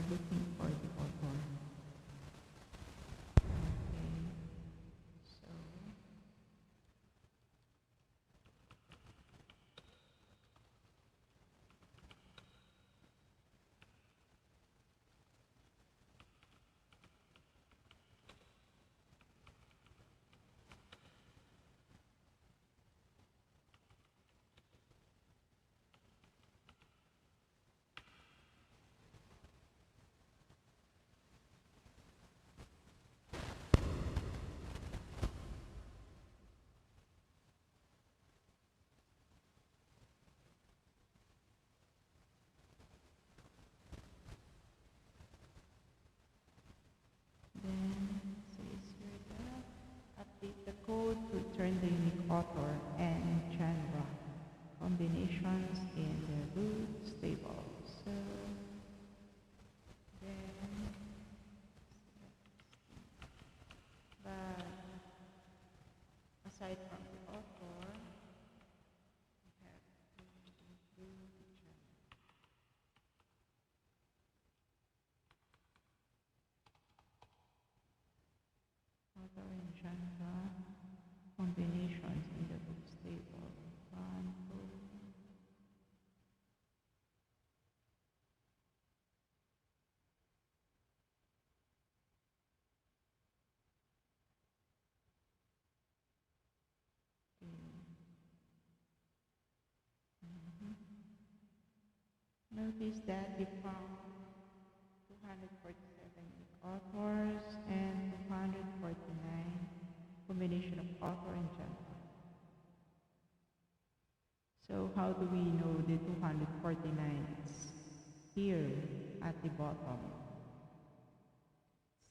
looking for the author. Okay, so then it says here that update the code to turn the unique author and genre combinations in the roots table. So then, but aside from the author, we have to include the genre. Author and genre combinations in the books table. One, two. Notice that we found 247 authors and 249 combination of author and genre. So how do we know the 249 is here at the bottom?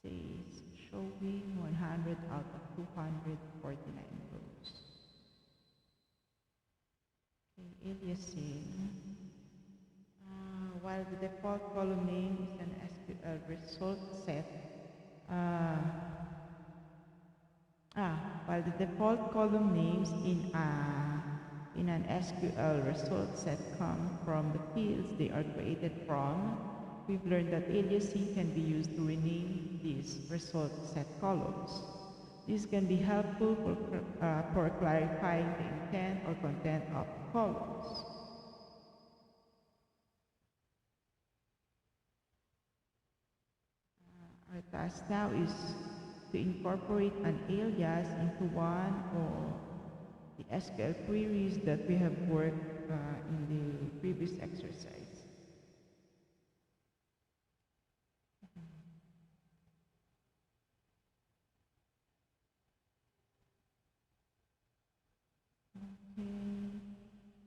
It says showing 100 out of 249 rows. Okay, aliasing. While the default column name is an SQL result set, while the default column names in an SQL result set come from the fields they are created from, we've learned that aliasing can be used to rename these result set columns. This can be helpful for clarifying the intent or content of columns. Our task now is to incorporate an alias into one or the SQL queries that we have worked in the previous exercise. Okay.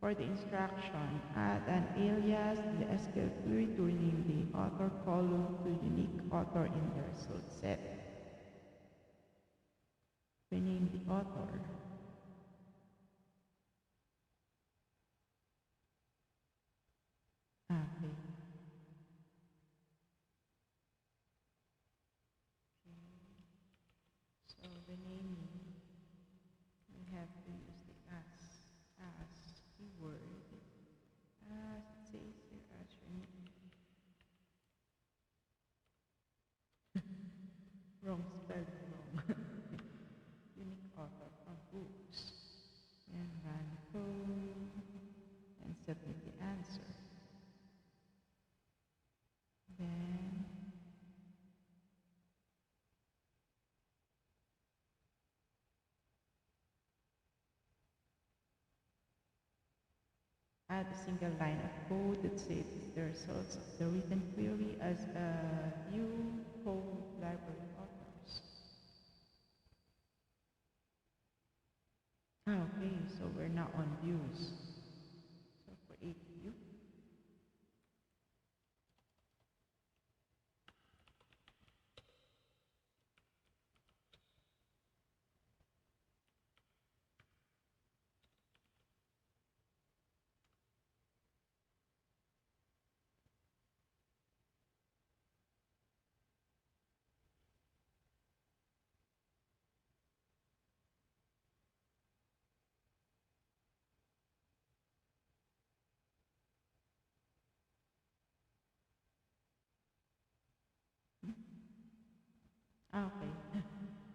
For the instruction, add an alias in the SQL query to rename the author column to unique author in the result set. Rename the author. Okay. So the naming, we have to use the as keyword. As it says here, as rename. Wrong spelling, wrong. Unique author from books. And run code and submit the answer. Then add a single line of code that says the results of the written query as a view code library authors. Okay, so we're now on views. So create view.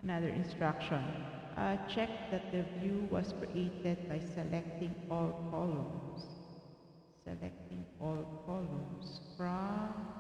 Another instruction. Check that the view was created by selecting all columns. Selecting all columns from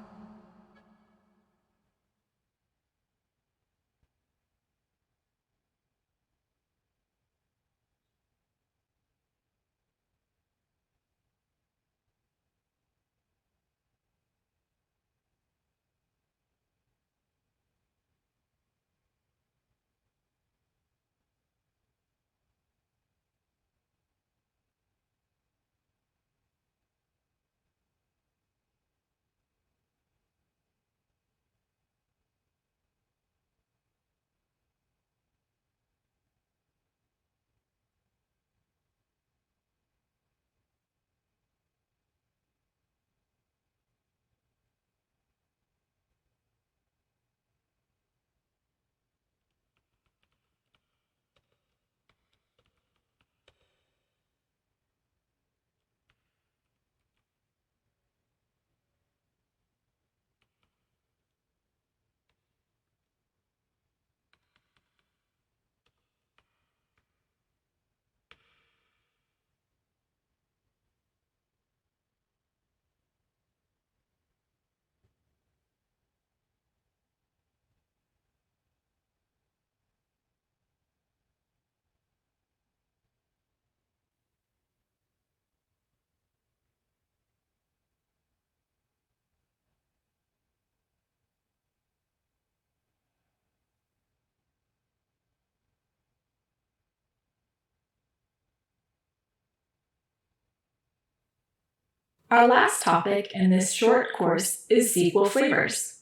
Our last topic in this short course is SQL flavors.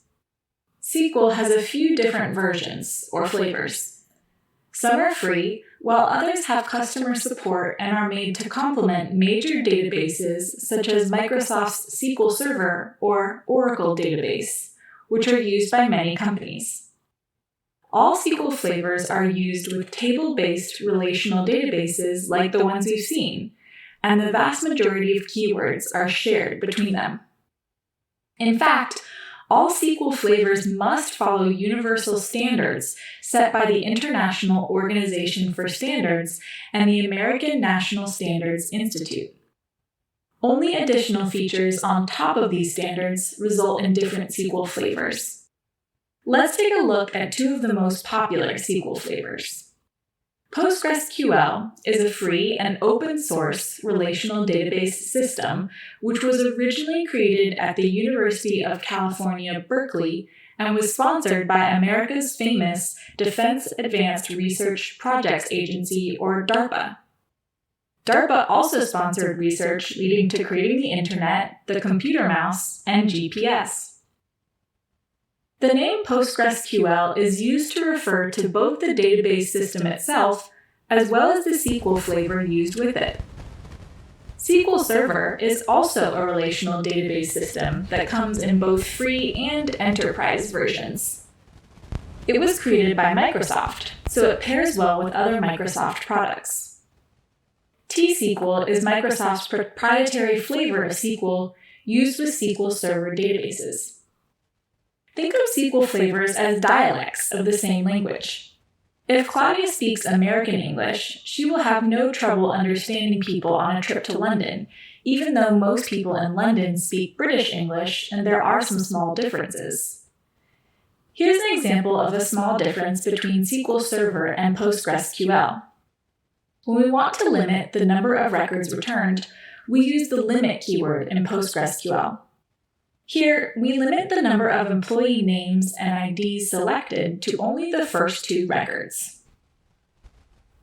SQL has a few different versions, or flavors. Some are free, while others have customer support and are made to complement major databases such as Microsoft's SQL Server or Oracle database, which are used by many companies. All SQL flavors are used with table-based relational databases like the ones we've seen, and the vast majority of keywords are shared between them. In fact, all SQL flavors must follow universal standards set by the International Organization for Standards and the American National Standards Institute. Only additional features on top of these standards result in different SQL flavors. Let's take a look at two of the most popular SQL flavors. PostgreSQL is a free and open-source relational database system which was originally created at the University of California, Berkeley, and was sponsored by America's famous Defense Advanced Research Projects Agency, or DARPA. DARPA also sponsored research leading to creating the Internet, the computer mouse, and GPS. The name PostgreSQL is used to refer to both the database system itself as well as the SQL flavor used with it. SQL Server is also a relational database system that comes in both free and enterprise versions. It was created by Microsoft, so it pairs well with other Microsoft products. T-SQL is Microsoft's proprietary flavor of SQL used with SQL Server databases. Think of SQL flavors as dialects of the same language. If Claudia speaks American English, she will have no trouble understanding people on a trip to London, even though most people in London speak British English and there are some small differences. Here's an example of a small difference between SQL Server and PostgreSQL. When we want to limit the number of records returned, we use the limit keyword in PostgreSQL. Here, we limit the number of employee names and IDs selected to only the first two records.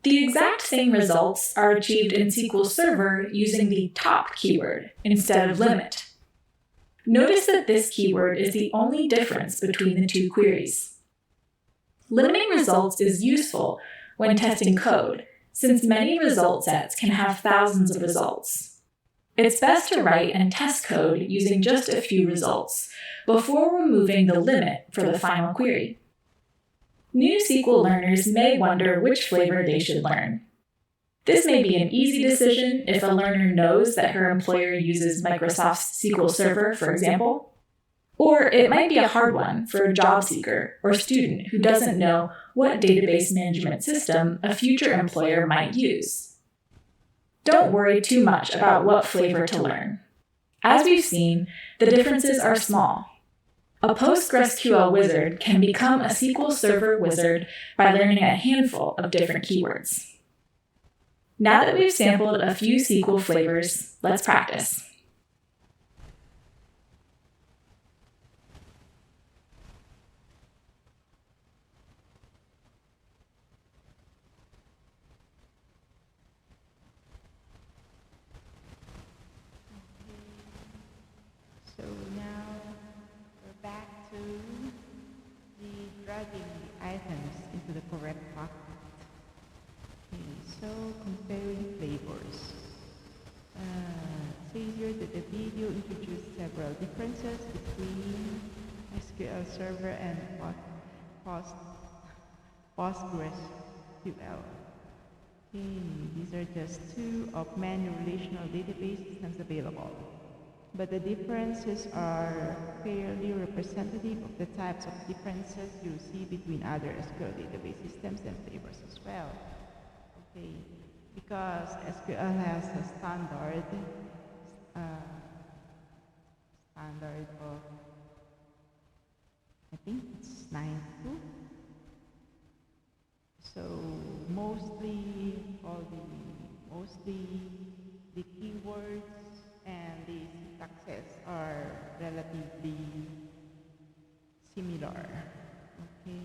The exact same results are achieved in SQL Server using the top keyword instead of limit. Notice that this keyword is the only difference between the two queries. Limiting results is useful when testing code, since many result sets can have thousands of results. It's best to write and test code using just a few results before removing the limit for the final query. New SQL learners may wonder which flavor they should learn. This may be an easy decision if a learner knows that her employer uses Microsoft's SQL Server, for example. Or it might be a hard one for a job seeker or student who doesn't know what database management system a future employer might use. Don't worry too much about what flavor to learn. As we've seen, the differences are small. A PostgreSQL wizard can become a SQL Server wizard by learning a handful of different keywords. Now that we've sampled a few SQL flavors, let's practice. So now we're back to the dragging the items into the correct pocket. Okay, so comparing flavors. It says here that the video introduced several differences between SQL Server and PostgreSQL. Okay, these are just two of many relational database systems available. But the differences are fairly representative of the types of differences you see between other SQL database systems and flavors as well. Okay, because SQL has a standard of, I think it's 92. So mostly the keywords and the syntaxes are relatively similar. Okay.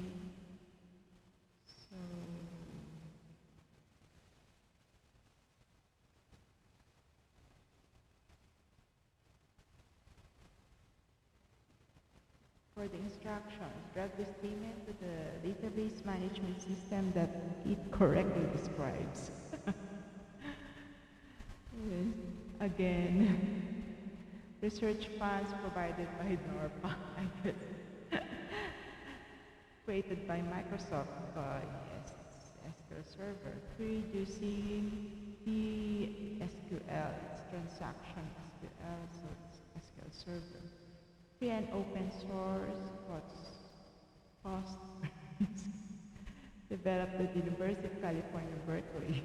So for the instructions, drag this statement to the database management system that it correctly describes. Again, research funds provided by NORPA, I guess. Created by Microsoft, yes, SQL Server. Reducing the SQL, it's transaction SQL, so it's SQL Server. Free and open source, cost developed at the University of California, Berkeley.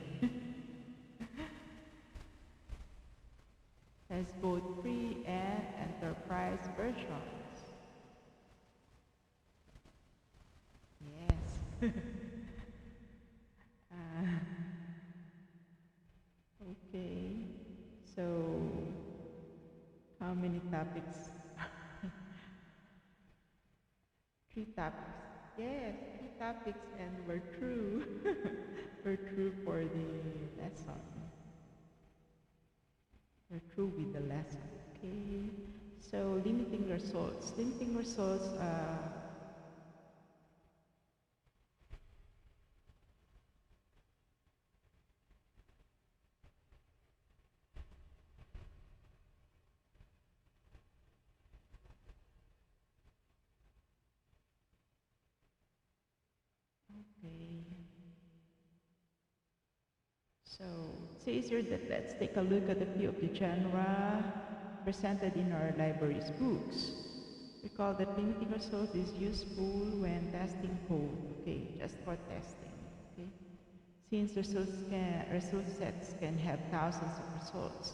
Has both free and enterprise versions. Yes. Okay. So, how many topics? 3 topics. Yes, 3 topics, and we're through. We're through for the lesson. We're through with the lesson. Okay. So limiting results. Limiting results. Okay. So it says here that let's take a look at a few of the genera presented in our library's books. Recall that limiting results is useful when testing code. Okay, just for testing. Okay, since result sets can have thousands of results,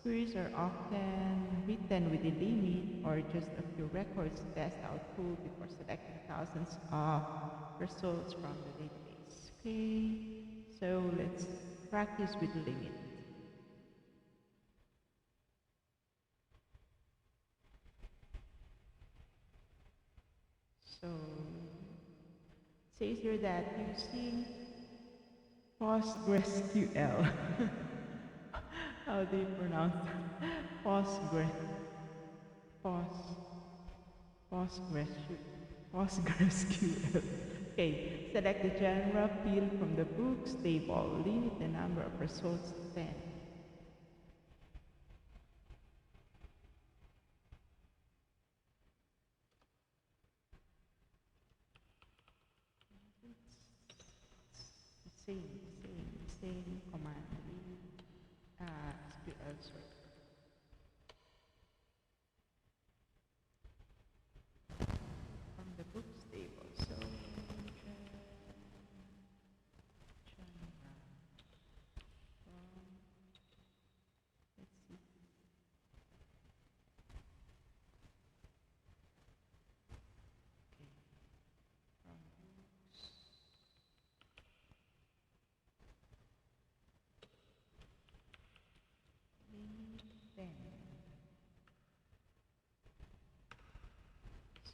queries are often written with a limit or just a few records to test out code before selecting thousands of results from the database. Okay, so let's practice with limit. So it says here that using PostgreSQL. How do you pronounce that? PostgreSQL. Okay, select the genre field from the books table. Limit the number of results to 10. Same command. SQL search.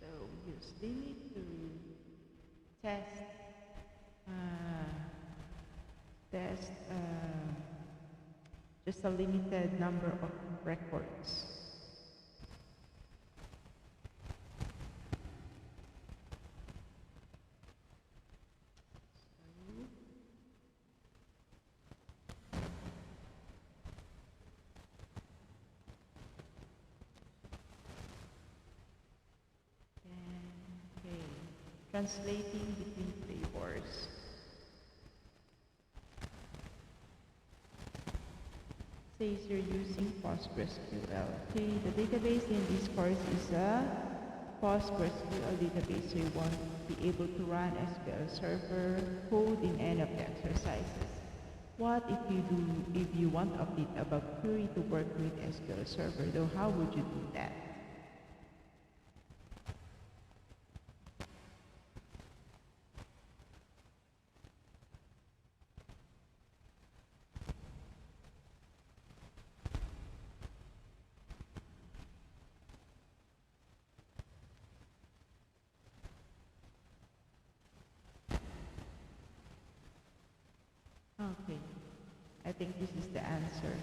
So we use limit to test uh, test just a limited number of records. Okay, translating between flavors. Says you're using PostgreSQL. Okay, the database in this course is a PostgreSQL database, so you want to be able to run SQL Server code in any of the exercises. What if you want to update about query to work with SQL Server, though how would you do that? Okay, I think this is the answer.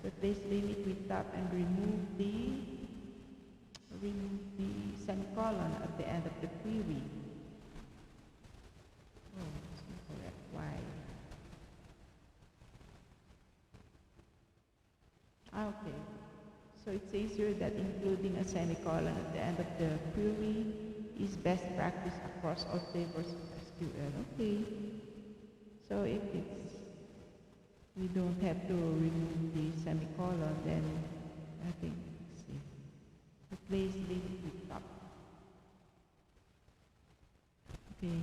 Replace limit with tab and remove the semicolon at the end of the query. Oh, it's incorrect. Why? Okay. So it says here that including a semicolon at the end of the query is best practice across all flavors of SQL. Okay. So if we don't have to remove the semicolon, then I think, let's see, replace limit with top. Okay.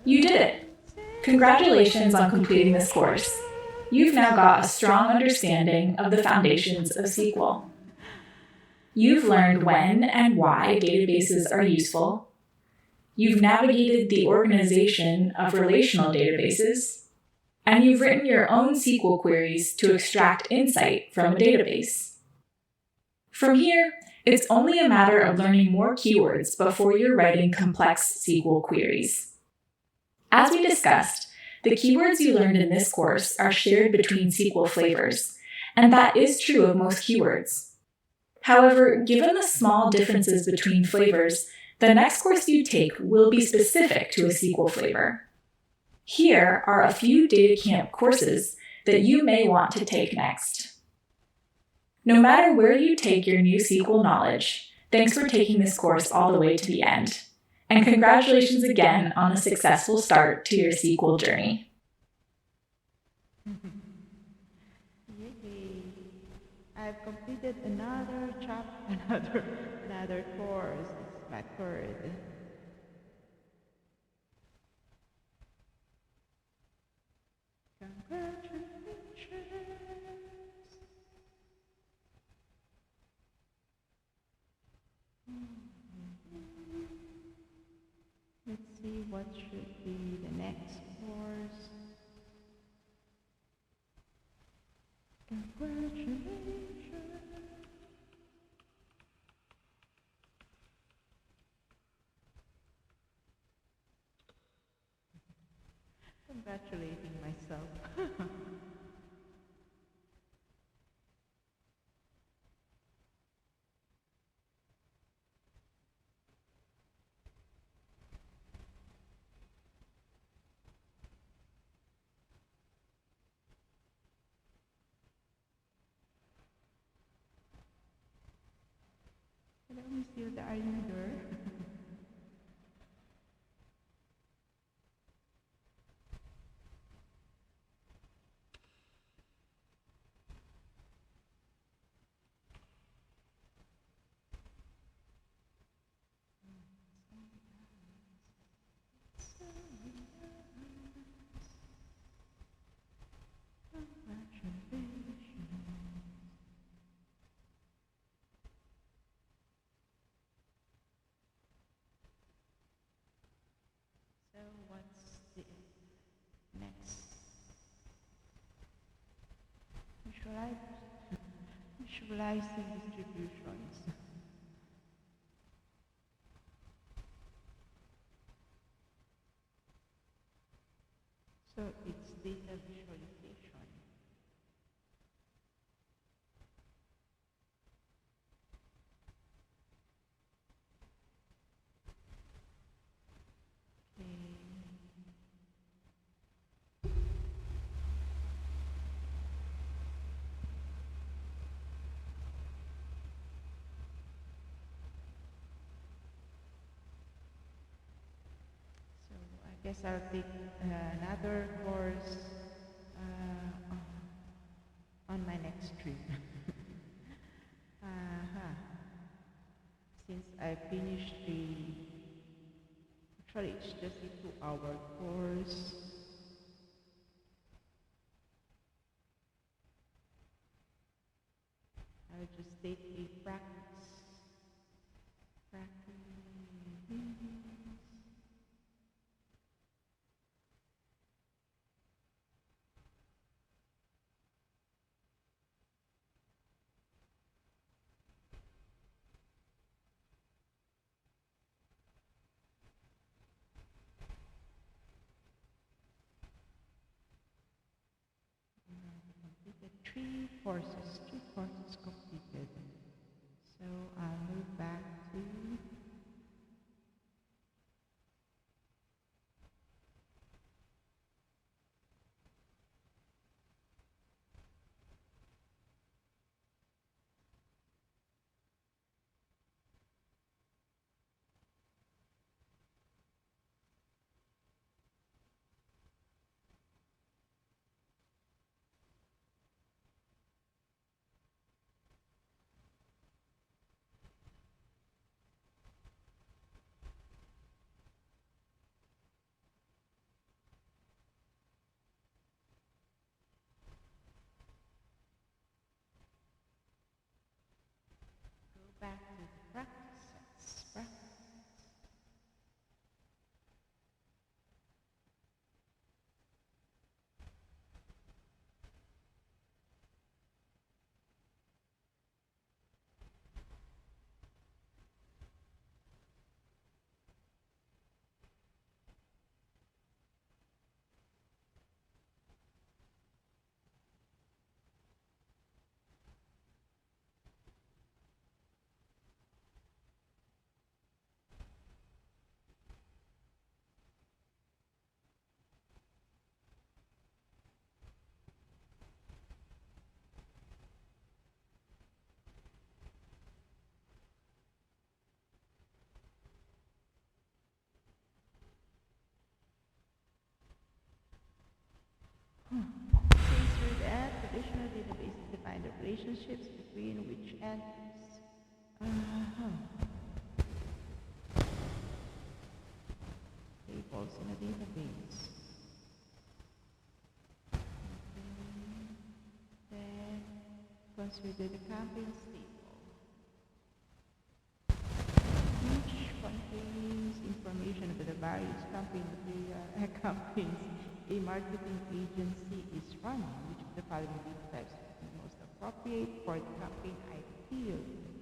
You did it! Congratulations on completing this course. You've now got a strong understanding of the foundations of SQL. You've learned when and why databases are useful. You've navigated the organization of relational databases, and you've written your own SQL queries to extract insight from a database. From here, it's only a matter of learning more keywords before you're writing complex SQL queries. As we discussed, the keywords you learned in this course are shared between SQL flavors, and that is true of most keywords. However, given the small differences between flavors, the next course you take will be specific to a SQL flavor. Here are a few DataCamp courses that you may want to take next. No matter where you take your new SQL knowledge, thanks for taking this course all the way to the end. And congratulations again on a successful start to your SQL journey. Yay! I've completed another another course. It's my third. Congratulations! Let's see what should be the next course. Congratulations! Congratulating myself. Hello, Miss Hilda, are you there? Visualizing distributions. So it's data visualization. So I guess I'll take another course on my next trip. Since I finished actually it's just a 2-hour course. I'll just take a practice. Completed three courses completed. So I'll move back to back to the practices. Since with that, traditional databases define the relationships between which entities. Tables in a database. Then consider the campaigns table. Each contains information about the various campaigns a marketing agency is running. Which of the following data types is most appropriate for the campaign ideal?